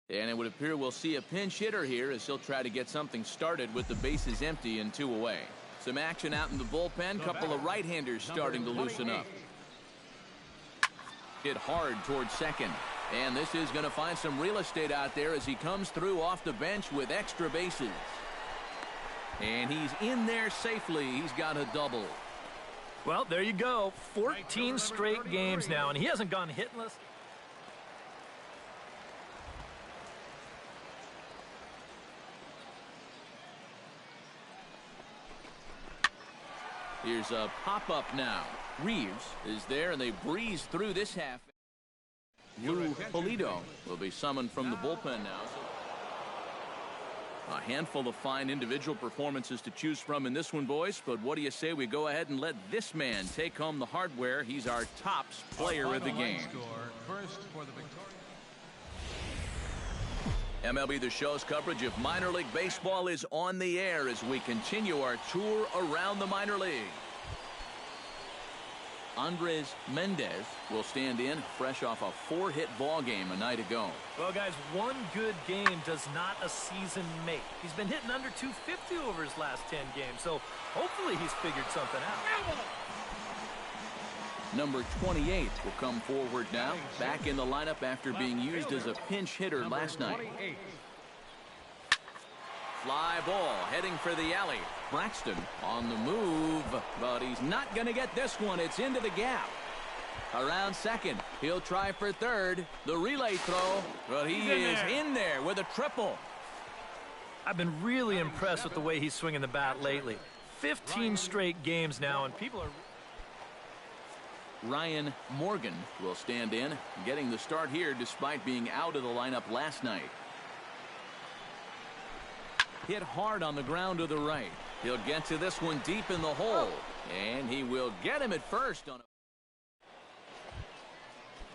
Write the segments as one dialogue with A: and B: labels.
A: And it would appear we'll see a pinch hitter here as he'll try to get something started with the bases empty and 2 away. Some action out in the bullpen. Couple of right-handers starting to loosen up. Hit hard towards second. And this is going to find some real estate out there as he comes through off the bench with extra bases. And he's in there safely. He's got a double.
B: Well, there you go. 14 straight games now, and he hasn't gone hitless.
A: Here's a pop-up now. Reeves is there, and they breeze through this half. Lou Polito will be summoned from the bullpen now. A handful of fine individual performances to choose from in this one, boys. But what do you say we go ahead and let this man take home the hardware? He's our tops player of the game.
C: First for the
A: MLB The Show's coverage of minor league baseball is on the air as we continue our tour around the minor league. Andres Mendez will stand in fresh off a 4-hit ball game a night ago.
B: Well, guys, one good game does not a season make. He's been hitting under 250 over his last 10 games, so hopefully he's figured something out.
A: Number 28 will come forward now, back in the lineup after being used as a pinch hitter last night. Fly ball heading for the alley. Braxton on the move, but he's not going to get this one. It's into the gap. Around second, he'll try for third. The relay throw, but he is in there with a triple.
B: I've been really impressed with the way he's swinging the bat lately. 15 straight games now, and people are...
A: Ryan Morgan will stand in, getting the start here despite being out of the lineup last night. Hit hard on the ground to the right. He'll get to this one deep in the hole, and he will get him at first. On a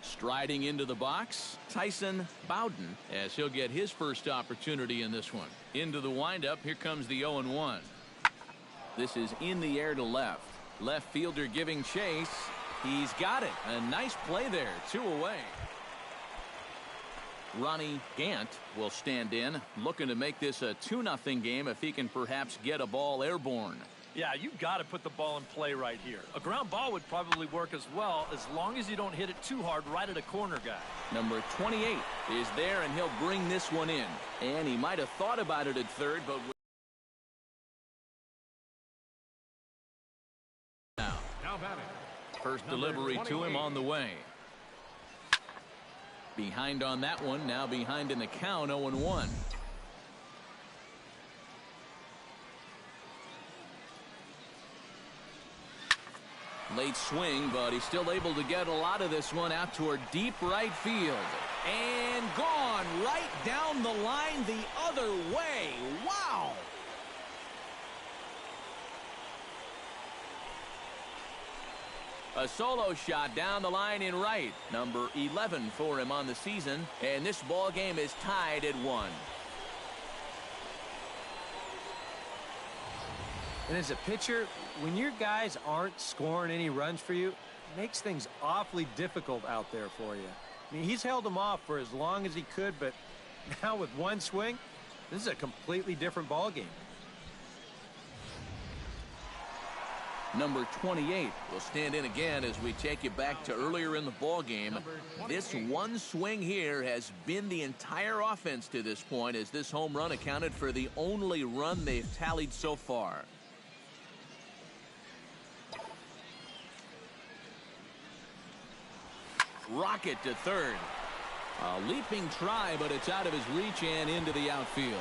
A: striding into the box, Tyson Bowden, as he'll get his first opportunity in this one. Into the windup, here comes the 0-1. This is in the air to left. Left fielder giving chase. He's got it. A nice play there. 2 away. Ronnie Gant will stand in, looking to make this a 2-0 game if he can perhaps get a ball airborne.
B: Yeah, you've got to put the ball in play right here. A ground ball would probably work as well, as long as you don't hit it too hard right at a corner guy.
A: Number 28 is there, and he'll bring this one in. And he might have thought about it at third, but... Now batting. First delivery to him on the way. Behind on that one, now behind in the count, 0-1. Late swing, but he's still able to get a lot of this one out toward deep right field. And gone right down the line the other way. Wow! A solo shot down the line in right. Number 11 for him on the season. And this ball game is tied at 1.
D: And as a pitcher, when your guys aren't scoring any runs for you, it makes things awfully difficult out there for you. I mean, he's held them off for as long as he could, but now with one swing, this is a completely different ball game.
A: Number 28 will stand in again as we take you back to earlier in the ball game. This one swing here has been the entire offense to this point, as this home run accounted for the only run they've tallied so far. Rocket to third. A leaping try, but it's out of his reach and into the outfield.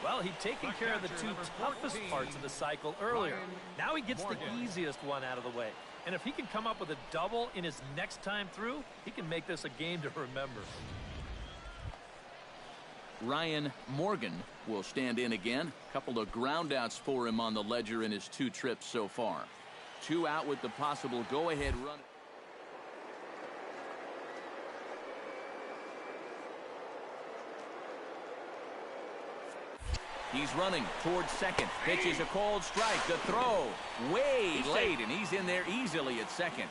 B: Well, he'd taken care of the 2 toughest parts of the cycle earlier. Now he gets the easiest one out of the way. And if he can come up with a double in his next time through, he can make this a game to remember.
A: Ryan Morgan will stand in again. A couple of groundouts for him on the ledger in his 2 trips so far. 2 out with the possible go-ahead run. He's running towards second. Pitches a cold strike. The throw way late, and he's in there easily at second.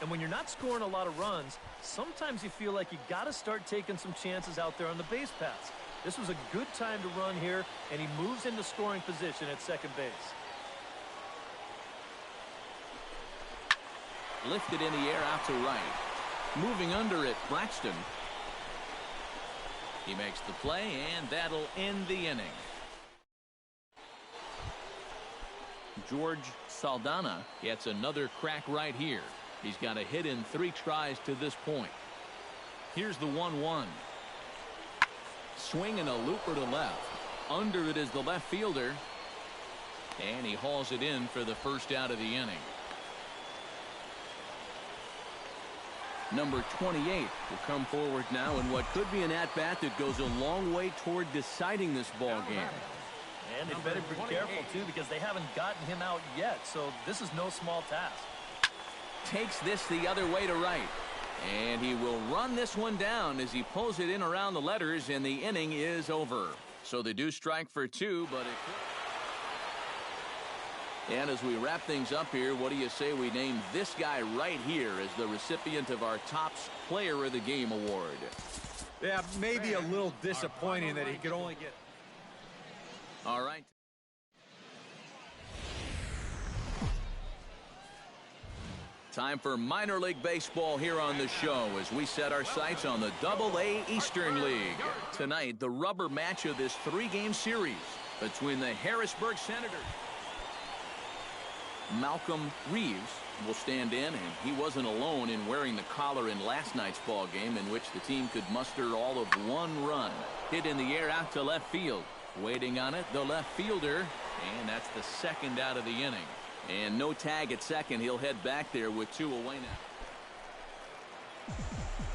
B: And when you're not scoring a lot of runs, sometimes you feel like you got to start taking some chances out there on the base paths. This was a good time to run here, and he moves into scoring position at second base.
A: Lifted in the air out to right. Moving under it, Braxton. He makes the play, and that'll end the inning. George Saldana gets another crack right here. He's got a hit in 3 tries to this point. Here's the 1-1. Swing and a looper to left. Under it is the left fielder. And he hauls it in for the first out of the inning. Number 28 will come forward now in what could be an at-bat that goes a long way toward deciding this ball game.
B: And they better be careful, too, because they haven't gotten him out yet, so this is no small task.
A: Takes this the other way to right. And he will run this one down as he pulls it in around the letters, and the inning is over. So they do strike for 2, but And as we wrap things up here, what do you say we name this guy right here as the recipient of our top player of the game award?
D: Yeah, maybe a little disappointing that he could only get...
A: All right. Time for minor league baseball here on the show as we set our sights on the Double-A Eastern League. Tonight, the rubber match of this 3-game series between the Harrisburg Senators. Malcolm Reeves will stand in, and he wasn't alone in wearing the collar in last night's ball game, in which the team could muster all of 1 run. Hit in the air out to left field. Waiting on it, the left fielder, and that's the second out of the inning. And no tag at second. He'll head back there with 2 away now.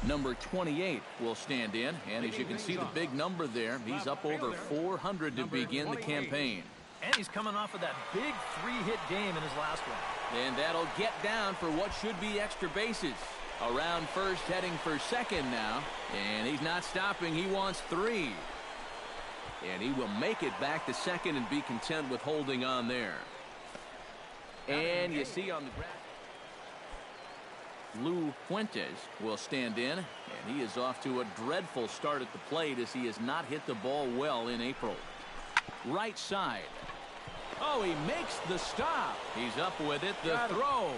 A: Number 28 will stand in, and as you can see the big number there, he's up over 400 to begin the campaign.
B: And he's coming off of that big 3-hit game in his last one.
A: And that'll get down for what should be extra bases. Around first, heading for second now, and he's not stopping. He wants 3. And he will make it back to second and be content with holding on there. And you see on the ground, Lou Fuentes will stand in, and he is off to a dreadful start at the plate as he has not hit the ball well in April. Right side. Oh, he makes the stop. He's up with it. The throw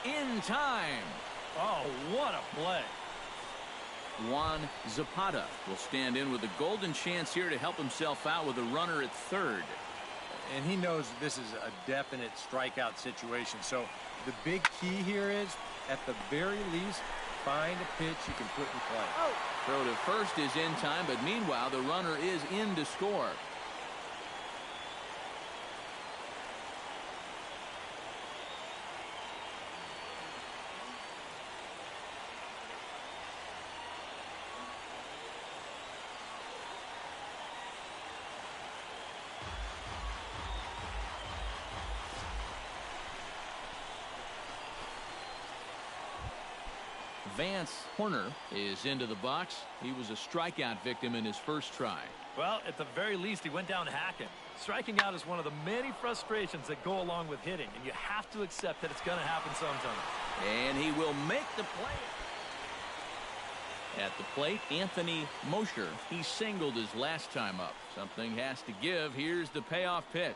A: in time.
B: Oh, what a play.
A: Juan Zapata will stand in with a golden chance here to help himself out with a runner at third.
D: And he knows this is a definite strikeout situation. So the big key here is, at the very least, find a pitch you can put in play.
A: Throw to first is in time, but meanwhile, the runner is in to score. Vance Horner is into the box. He was a strikeout victim in his first try.
B: Well, at the very least, he went down hacking. Striking out is one of the many frustrations that go along with hitting, and you have to accept that it's going to happen sometime.
A: And he will make the play. At the plate, Anthony Mosher. He singled his last time up. Something has to give. Here's the payoff pitch.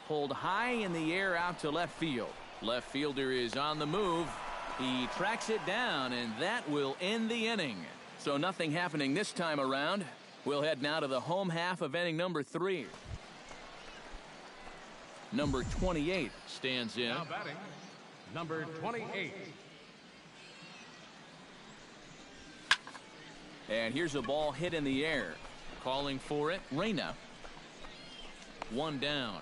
A: Pulled high in the air out to left field. Left fielder is on the move. He tracks it down, and that will end the inning. So nothing happening this time around. We'll head now to the home half of inning number 3. Number 28 stands in.
C: Now batting, number 28.
A: And here's a ball hit in the air. Calling for it, Reyna. 1 down.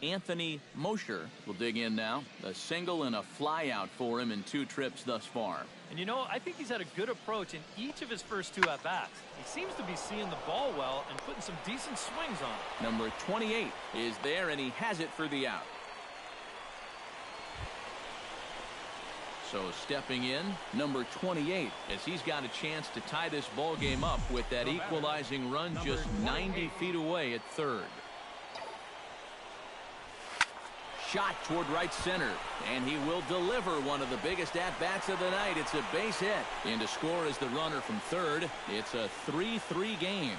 A: Anthony Mosher will dig in now. A single and a fly out for him in 2 trips thus far.
B: And you know, I think he's had a good approach in each of his first 2 at-bats. He seems to be seeing the ball well and putting some decent swings on it.
A: Number 28 is there, and he has it for the out. So stepping in, number 28, as he's got a chance to tie this ball game up with that equalizing run just 90 feet away at third. Shot toward right center, and he will deliver one of the biggest at-bats of the night. It's a base hit. And to score is the runner from third. It's a 3-3 game.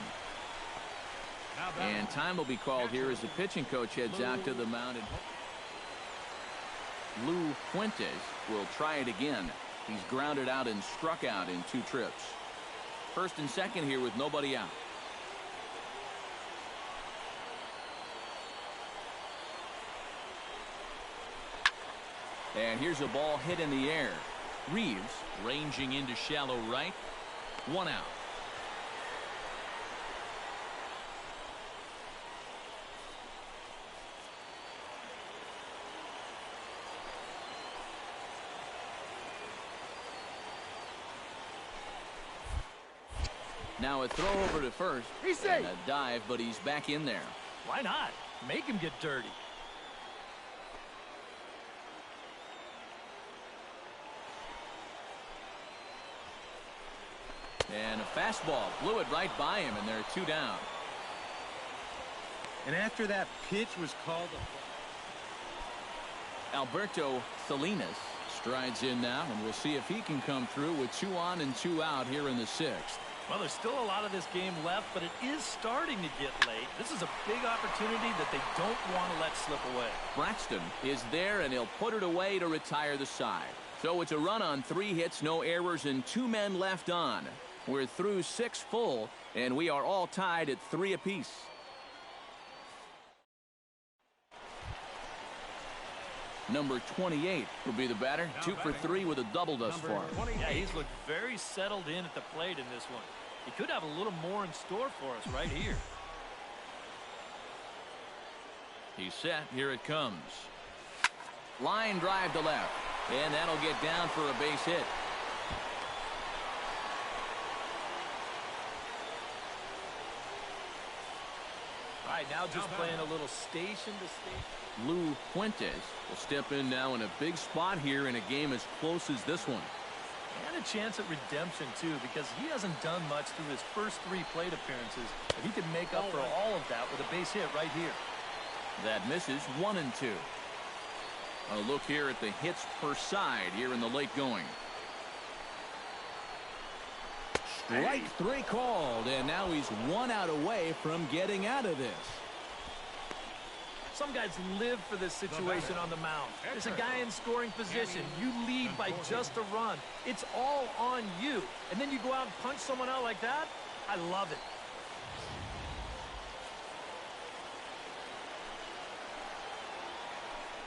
A: And time will be called here as the pitching coach heads out to the mound. Lou Fuentes will try it again. He's grounded out and struck out in 2 trips. First and second here with nobody out. And here's a ball hit in the air. Reeves ranging into shallow right. 1 out. Now a throw over to first. And a dive, but he's back in there.
B: Why not? Make him get dirty.
A: And a fastball blew it right by him, and they're 2 down.
D: And after that pitch was called,
A: Alberto Salinas strides in now, and we'll see if he can come through with 2 on and 2 out here in the 6th.
B: Well, there's still a lot of this game left, but it is starting to get late. This is a big opportunity that they don't want to let slip away.
A: Braxton is there, and he'll put it away to retire the side. So it's a run on 3 hits, no errors, and 2 men left on. We're through 6 full, and we are all tied at 3 apiece. Number 28 will be the batter. 2 for 3 with a double thus far.
B: Yeah, he's looked very settled in at the plate in this one. He could have a little more in store for us right here.
A: He's set. Here it comes. Line drive to left. And that'll get down for a base hit.
B: All right, now just playing a little station to station.
A: Lou Fuentes will step in now in a big spot here in a game as close as this one.
B: And a chance at redemption, too, because he hasn't done much through his first 3 plate appearances. But he can make up for all of that with a base hit right here.
A: That misses 1 and 2. A look here at the hits per side here in the late going. Strike 3 called, and now he's 1 out away from getting out of this.
B: Some guys live for this situation on the mound. There's a guy in scoring position. You lead by just a run. It's all on you. And then you go out and punch someone out like that? I love it.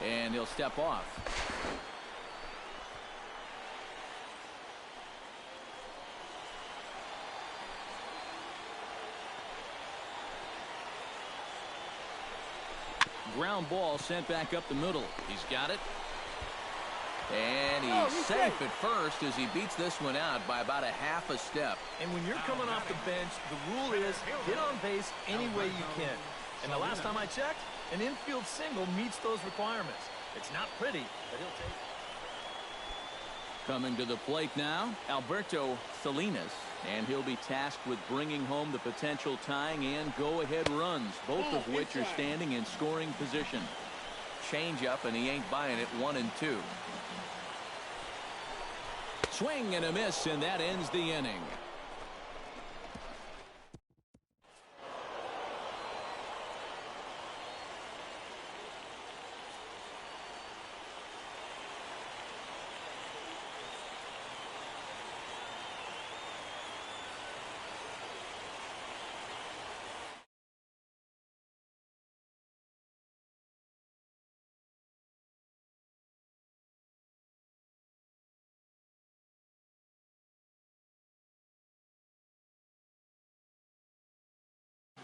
A: And he'll step off. Ground ball sent back up the middle. He's got it. And he's safe at first as he beats this one out by about a half a step.
B: And when you're coming off the bench, the rule is get on base any way you can. And the last time I checked, an infield single meets those requirements. It's not pretty, but he'll take it.
A: Coming to the plate now, Alberto Salinas. And he'll be tasked with bringing home the potential tying and go-ahead runs, both of which are standing in scoring position. Change up, and he ain't buying it. 1 and 2. Swing and a miss, and that ends the inning.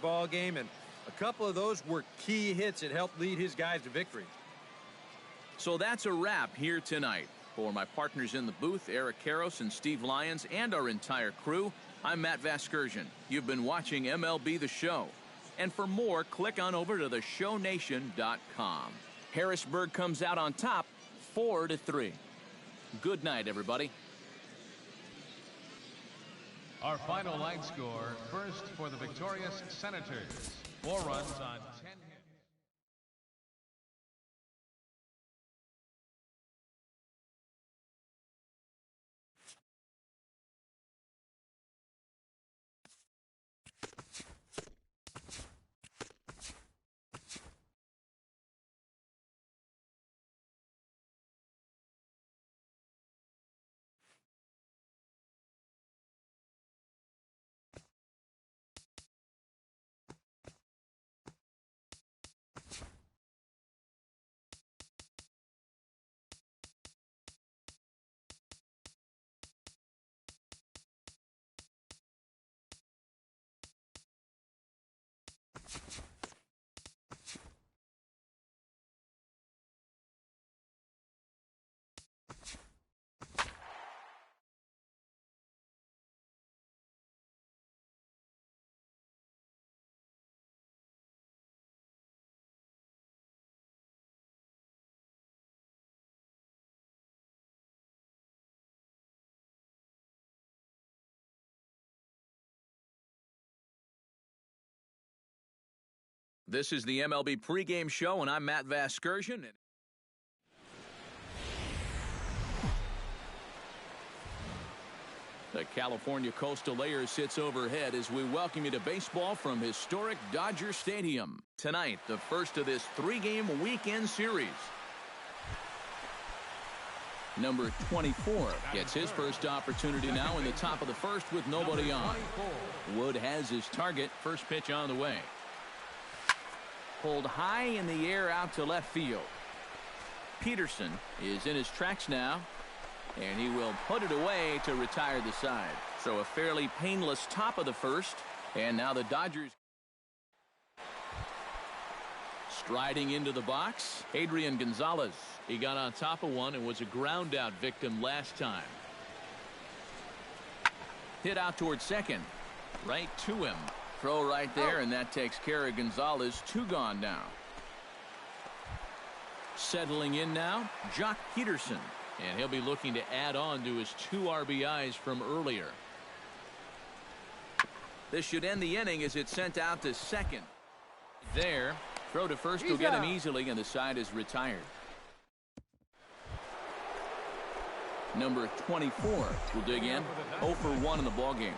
D: ball game, and a couple of those were key hits that helped lead his guys to victory.
A: So that's a wrap here tonight. For my partners in the booth, Eric Karros and Steve Lyons, and our entire crew, I'm Matt Vasgersian. You've been watching MLB The Show. And for more, click on over to theshownation.com. Harrisburg comes out on top 4-3. Good night, everybody.
C: Our final line score, first for the victorious Senators. 4 runs on 10 hits.
A: This is the MLB pregame show, and I'm Matt Vasgersian. The California Coastal Layer sits overhead as we welcome you to baseball from historic Dodger Stadium. Tonight, the first of this three-game weekend series. Number 24 gets his first opportunity now in the top of the first with nobody on. Wood has his target. First pitch on the way. Pulled high in the air out to left field. Peterson is in his tracks now, and he will put it away to retire the side. So a fairly painless top of the first, and now the Dodgers striding into the box. Adrian Gonzalez. He got on top of one and was a ground out victim last time. Hit out towards second. Right to him. Throw right there, and that takes care of Gonzalez. Two gone now. Settling in now, Jock Peterson. And he'll be looking to add on to his 2 RBIs from earlier. This should end the inning as it's sent out to second. There. Throw to first will get him easily, and the side is retired. Number 24 will dig in. 0 for 1 in the ballgame.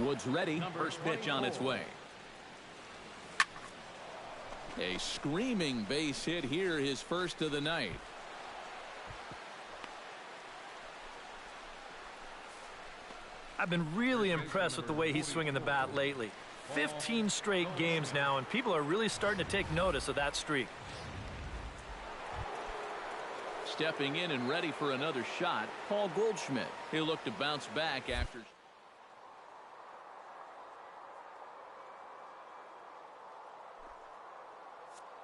A: Woods ready. First pitch on its way. A screaming base hit here, his first of the night.
B: I've been really impressed with the way he's swinging the bat lately. 15 straight games now, and people are really starting to take notice of that streak.
A: Stepping in and ready for another shot, Paul Goldschmidt. He'll look to bounce back after.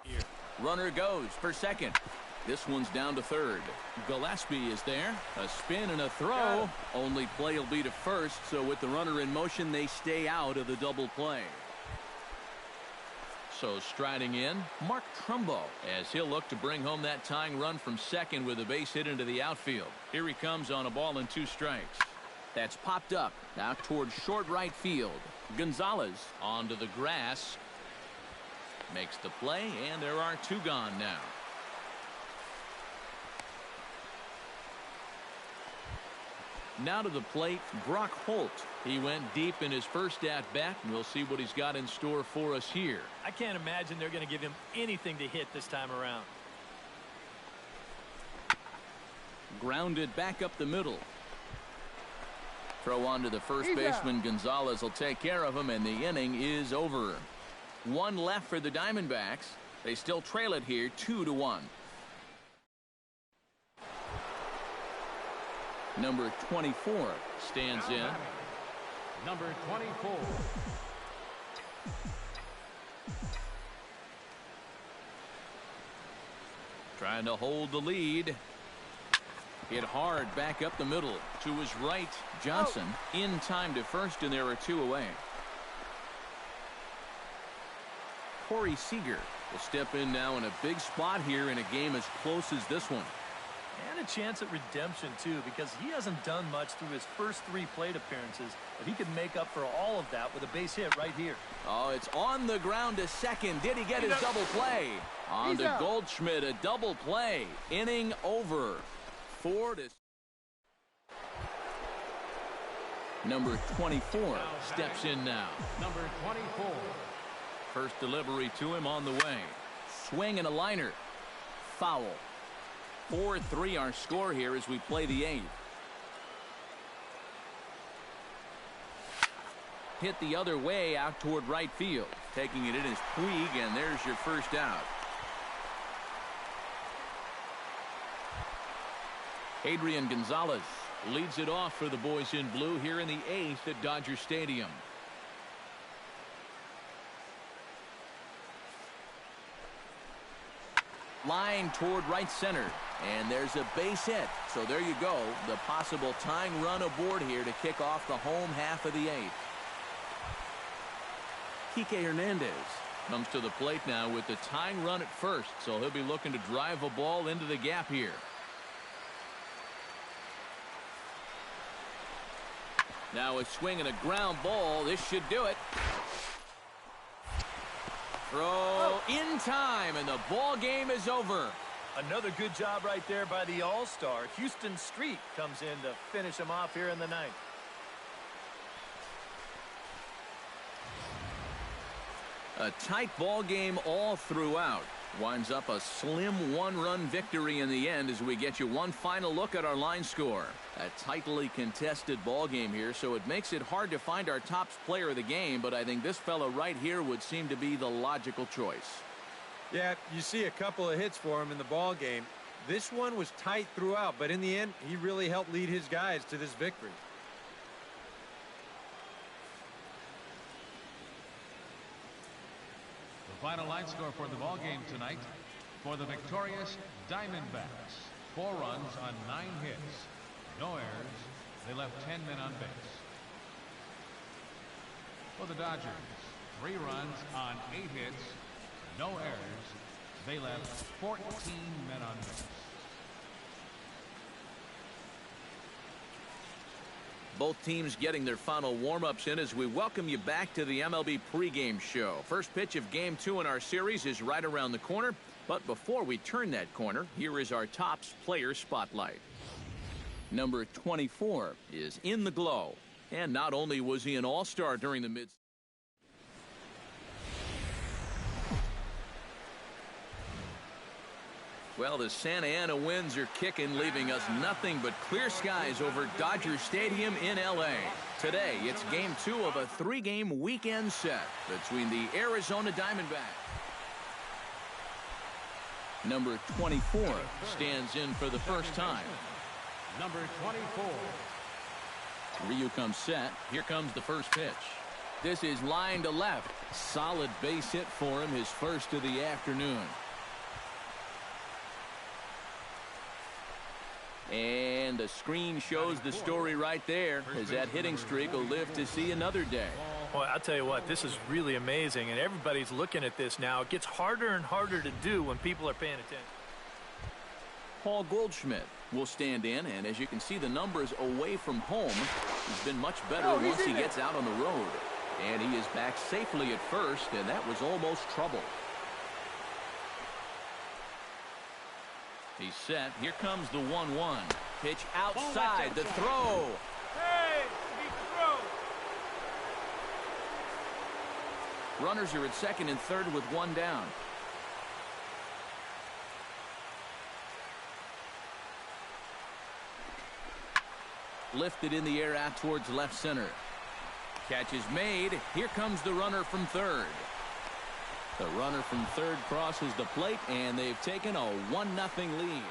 A: Here. Runner goes for second. This one's down to third. Gillespie is there. A spin and a throw. Only play will be to first, so with the runner in motion, they stay out of the double play. So striding in, Mark Trumbo, as he'll look to bring home that tying run from second with a base hit into the outfield. Here he comes on a ball and 2 strikes. That's popped up out towards short right field. Gonzalez onto the grass. Makes the play, and there are 2 gone now. Now to the plate, Brock Holt. He went deep in his first at-bat, and we'll see what he's got in store for us here.
B: I can't imagine they're going to give him anything to hit this time around.
A: Grounded back up the middle. Throw on to the first baseman. Gonzalez will take care of him, and the inning is over. 1 left for the Diamondbacks. They still trail it here 2-1. Number 24 stands in.
C: Number 24.
A: Trying to hold the lead. Hit hard back up the middle. To his right, Johnson in time to first, and there are 2 away. Corey Seager will step in now in a big spot here in a game as close as this one.
B: And a chance at redemption, too, because he hasn't done much through his first 3 plate appearances, but he could make up for all of that with a base hit right here.
A: Oh, it's on the ground to second. Did he get his double play? On to Goldschmidt, a double play. Inning over. 4 to... Number 24 steps in now.
C: Number 24.
A: First delivery to him on the way. Swing and a liner. Foul. 4-3 our score here as we play the 8th. Hit the other way out toward right field. Taking it in is Puig, and there's your first out. Adrian Gonzalez leads it off for the boys in blue here in the 8th at Dodger Stadium. Line toward right center, and there's a base hit. So there you go, the possible tying run aboard here to kick off the home half of the 8th. Kike Hernandez comes to the plate now with the tying run at first, so he'll be looking to drive a ball into the gap here. Now a swing and a ground ball. This should do it. throw in time, and the ball game is over.
B: Another good job right there by the All-Star. Houston Street comes in to finish him off here in the ninth.
A: A tight ball game all throughout. Winds up a slim one-run victory in the end as we get you one final look at our line score. A tightly contested ball game here, so it makes it hard to find our top player of the game, but I think this fella right here would seem to be the logical choice.
D: Yeah, you see a couple of hits for him in the ball game. This one was tight throughout, but in the end, he really helped lead his guys to this victory.
C: The final line score for the ball game tonight. For the victorious Diamondbacks, 4 runs on 9 hits. No errors. They left 10 men on base. For the Dodgers, 3 runs on 8 hits. No errors. They left 14 men on base.
A: Both teams getting their final warm-ups in as we welcome you back to the MLB pregame show. First pitch of Game 2 in our series is right around the corner. But before we turn that corner, here is our Topps player spotlight. Number 24 is in the glow. And not only was he an all-star during the mid... Well, the Santa Ana winds are kicking, leaving us nothing but clear skies over Dodger Stadium in L.A. Today, it's Game 2 of a 3-game weekend set between the Arizona Diamondbacks. Number 24 stands in for the first time.
C: Number 24.
A: Ryu comes set. Here comes the first pitch. This is line to left. Solid base hit for him, his first of the afternoon. And the screen shows the story right there, as that hitting streak will live to see another day.
B: Well, I'll tell you what, this is really amazing, and everybody's looking at this now. It gets harder and harder to do when people are paying attention.
A: Paul Goldschmidt will stand in, and as you can see, the numbers away from home, he's been much better once he gets out on the road. And he is back safely at first, and that was almost trouble. He's set. Here comes the 1-1. Pitch outside. The throw.
B: Hey, beat the throw.
A: Runners are at second and third with one down. Lifted in the air out towards left center. Catch is made. Here comes the runner from third. The runner from third crosses the plate, and they've taken a 1-0 lead.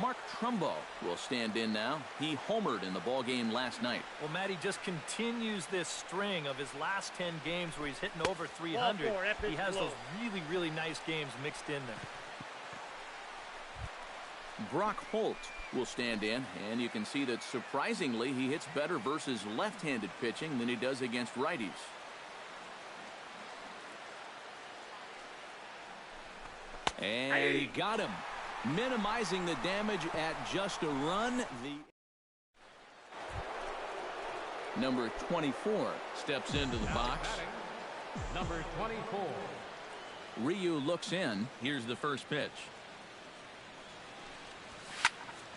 A: Mark Trumbo will stand in now. He homered in the ballgame last night.
B: Well, Matty just continues this string of his last 10 games where he's hitting over 300. He has those really, really nice games mixed in there.
A: Brock Holt will stand in, and you can see that surprisingly he hits better versus left-handed pitching than he does against righties. And he got him, minimizing the damage at just a run. The number 24 steps into the box.
C: Number 24.
A: Ryu looks in. Here's the first pitch.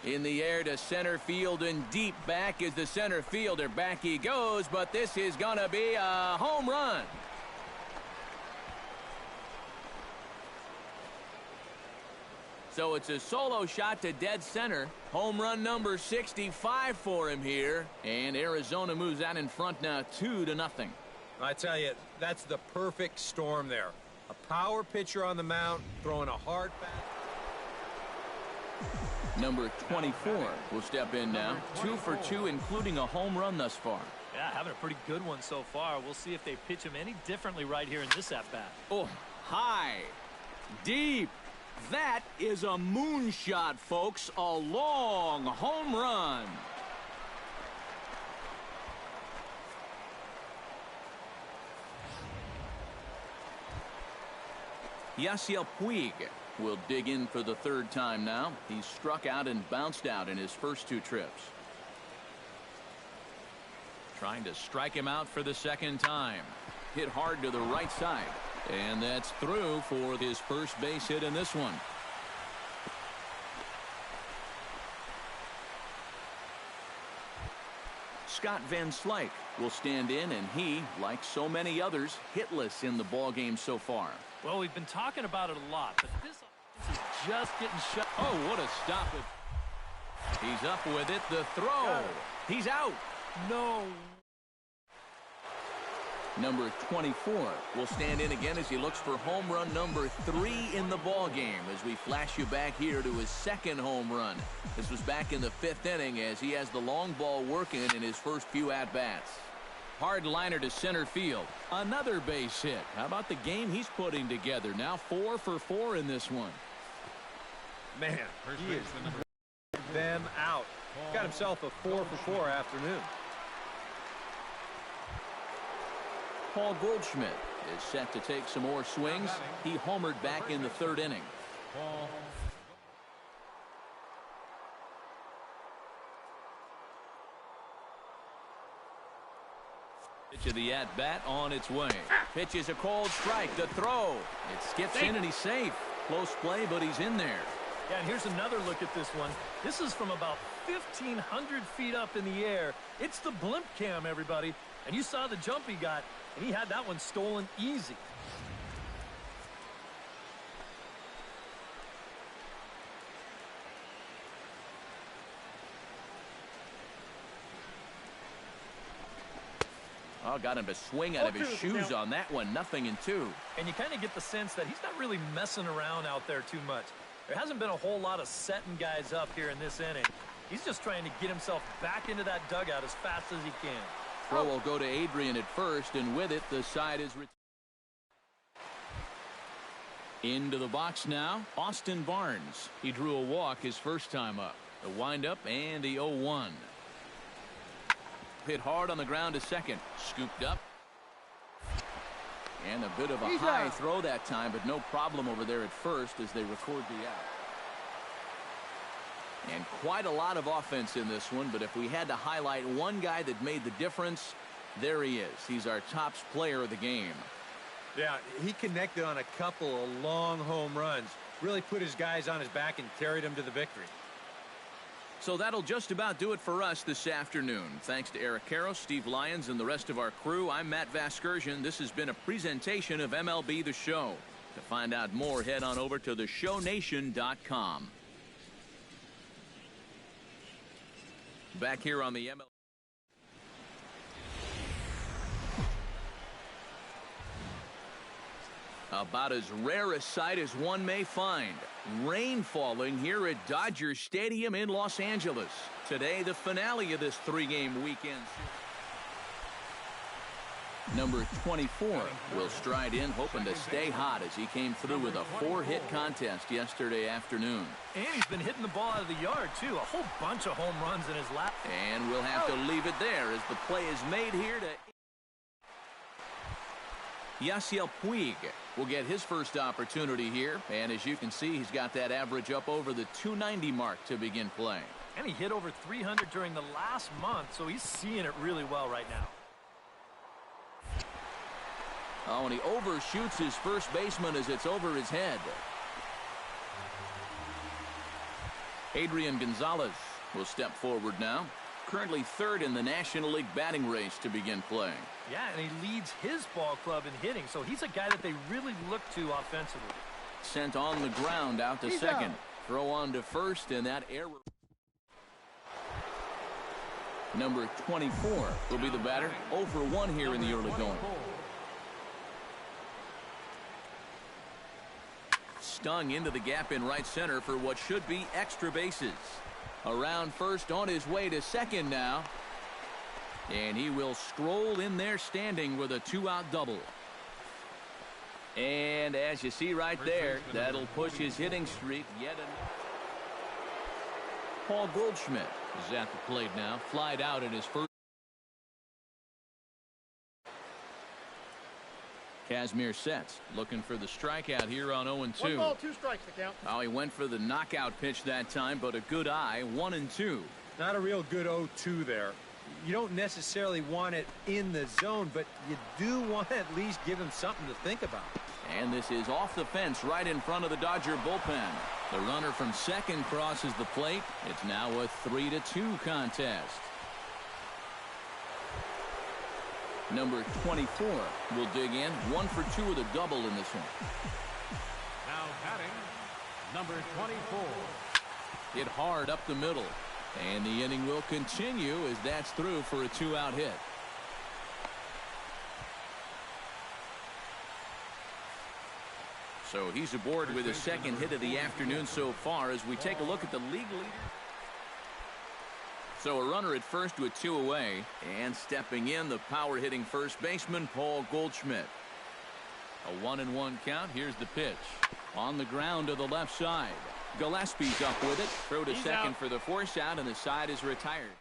A: In the air to center field, and deep back is the center fielder. Back he goes, but this is going to be a home run. So it's a solo shot to dead center. Home run number 65 for him here. And Arizona moves out in front now 2-0.
D: I tell you, that's the perfect storm there. A power pitcher on the mound, throwing a hard fast.
A: Number 24 will step in now. 2 for 2, including a home run thus far.
B: Yeah, having a pretty good one so far. We'll see if they pitch him any differently right here in this at-bat.
A: Oh, high, deep. That is a moonshot, folks. A long home run. Yasiel Puig will dig in for the third time now. He's struck out and bounced out in his first 2 trips. Trying to strike him out for the second time. Hit hard to the right side. And that's through for his first base hit in this one. Scott Van Slyke will stand in, and he, like so many others, hitless in the ballgame so far.
B: Well, we've been talking about it a lot, but this is just getting shut.
A: Oh, what a stop it. He's up with it. The throw. He's out.
B: No.
A: Number 24 will stand in again as he looks for home run number 3 in the ball game as we flash you back here to his second home run. This was back in the 5th inning as he has the long ball working in his first few at-bats. Hard liner to center field. Another base hit. How about the game he's putting together? Now 4 for 4 in this one.
D: Man, he is them out. Got himself a 4 for 4 afternoon.
A: Paul Goldschmidt is set to take some more swings. He homered back in the 3rd inning. Pitch of the at-bat on its way. Pitch is a cold strike. The throw. It skips in and he's safe. Close play, but he's in there.
B: Yeah, and here's another look at this one. This is from about 1,500 feet up in the air. It's the blimp cam, everybody. And you saw the jump he got, and he had that one stolen easy.
A: Oh, got him to swing out of his shoes on that one. 0-2.
B: And you kind of get the sense that he's not really messing around out there too much. There hasn't been a whole lot of setting guys up here in this inning. He's just trying to get himself back into that dugout as fast as he can.
A: Throw will go to Adrian at first, and with it, the side is into the box now. Austin Barnes. He drew a walk his first time up. The windup and the 0-1. Hit hard on the ground to second. Scooped up. And a bit of a high throw that time, but no problem over there at first as they record the out. And quite a lot of offense in this one, but if we had to highlight one guy that made the difference, there he is. He's our tops player of the game.
D: Yeah, he connected on a couple of long home runs. Really put his guys on his back and carried them to the victory.
A: So that'll just about do it for us this afternoon. Thanks to Eric Karros, Steve Lyons, and the rest of our crew. I'm Matt Vasgersian. This has been a presentation of MLB The Show. To find out more, head on over to theshownation.com. Back here on the MLB. About as rare a sight as one may find. Rain falling here at Dodger Stadium in Los Angeles. Today, the finale of this 3-game weekend. Number 24 will stride in, hoping to stay hot as he came through with a 4-hit contest yesterday afternoon.
B: And he's been hitting the ball out of the yard, too. A whole bunch of home runs in his lap.
A: And we'll have to leave it there as the play is made here to... Yasiel Puig will get his first opportunity here, and as you can see, he's got that average up over the 290 mark to begin play.
B: And he hit over 300 during the last month, so he's seeing it really well right now.
A: Oh, and he overshoots his first baseman as it's over his head. Adrian Gonzalez will step forward now. Currently 3rd in the National League batting race to begin playing.
B: Yeah, and he leads his ball club in hitting, so he's a guy that they really look to offensively.
A: Sent on the ground out to second. Throw on to first, and that error. Number 24 will be the batter. 0 for 1 here in the early going. Stung into the gap in right center for what should be extra bases. Around first, on his way to second now. And he will scroll in there standing with a 2-out double. And as you see right there, that'll push his hitting streak yet another. Paul Goldschmidt is at the plate now. Flied out in his first. Kazmir sets, looking for the strikeout here on 0-2.
E: 1 ball, 2 strikes to count.
A: Oh, he went for the knockout pitch that time, but a good eye. 1-2.
D: Not a real good 0-2 there. You don't necessarily want it in the zone, but you do want to at least give him something to think about.
A: And this is off the fence right in front of the Dodger bullpen. The runner from second crosses the plate. It's now a 3-2 contest. Number 24 will dig in. 1 for 2 with a double in this one.
C: Now batting, number 24.
A: Hit hard up the middle. And the inning will continue as that's through for a 2-out hit. So he's aboard with his second hit of the afternoon so far as we take a look at the league leader. So a runner at first with 2 away, and stepping in, the power hitting first baseman Paul Goldschmidt. A 1-1 count. Here's the pitch on the ground to the left side. Gillespie's up with it. Throw to second for the force out, and the side is retired.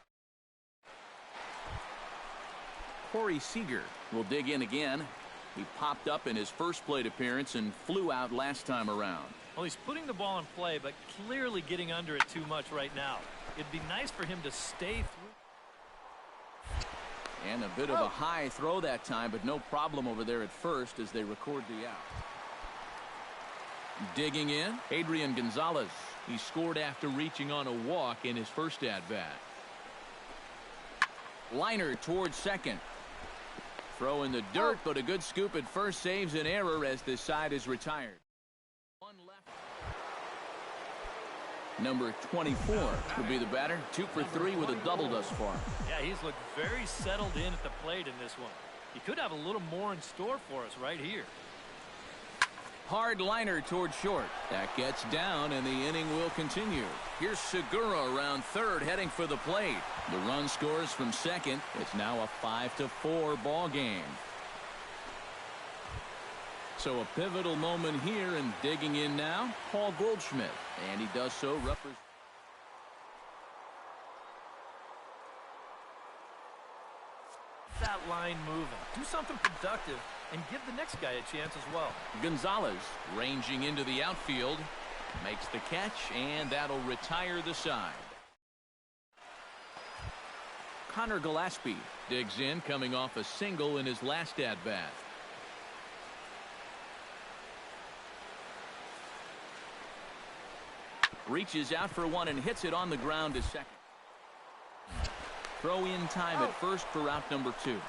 A: Corey Seager will dig in again. He popped up in his first plate appearance and flew out last time around.
B: Well, he's putting the ball in play, but clearly getting under it too much right now. It'd be nice for him to stay through.
A: And a bit of a high throw that time, but no problem over there at first as they record the out. Digging in, Adrian Gonzalez. He scored after reaching on a walk in his first at-bat. Liner towards second. Throw in the dirt, but a good scoop at first saves an error as this side is retired. One left. Number 24 will be the batter. 2 for 3 with a double thus far.
B: Yeah, he's looked very settled in at the plate in this one. He could have a little more in store for us right here.
A: Hard liner towards short. That gets down, and the inning will continue. Here's Segura around third, heading for the plate. The run scores from second. It's now a 5-4 ball game. So a pivotal moment here, and digging in now, Paul Goldschmidt. And he does so represent.
B: That line moving. Do something productive and give the next guy a chance as well.
A: Gonzalez ranging into the outfield. Makes the catch, and that'll retire the side. Connor Gillespie digs in, coming off a single in his last at-bat. Reaches out for one and hits it on the ground to second. Throw in time at first for out number 2.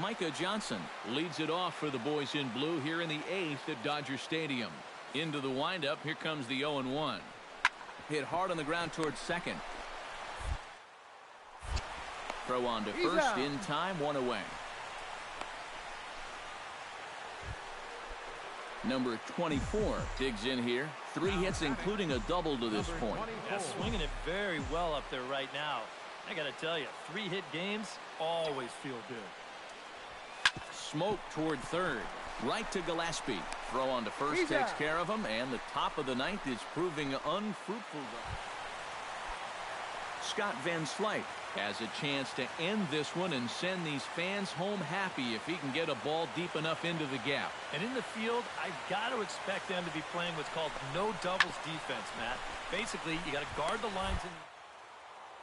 A: Micah Johnson leads it off for the boys in blue here in the 8th at Dodger Stadium. Into the windup, here comes the 0-1. Hit hard on the ground towards second. Throw on to first in time, 1 away. Number 24 digs in here. 3 hits, including a double to this point.
B: Yeah, swinging it very well up there right now. I got to tell you, 3-hit games always feel good.
A: Smoke toward third. Right to Gillespie. Throw on to first takes care of him, and the top of the 9th is proving unfruitful. Scott Van Slyke has a chance to end this one and send these fans home happy if he can get a ball deep enough into the gap.
B: And in the field, I've got to expect them to be playing what's called no doubles defense, Matt. Basically, you got to guard the lines in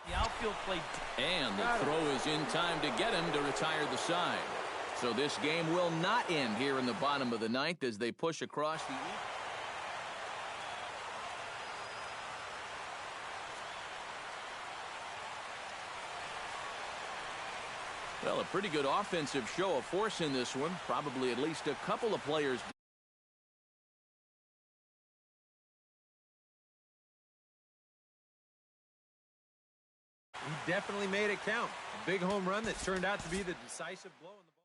B: the outfield play.
A: And the throw is in time to get him to retire the side. So this game will not end here in the bottom of the 9th as they push across the east. Well, a pretty good offensive show of force in this one. Probably at least a couple of players.
D: He definitely made it count. A big home run that turned out to be the decisive blow in the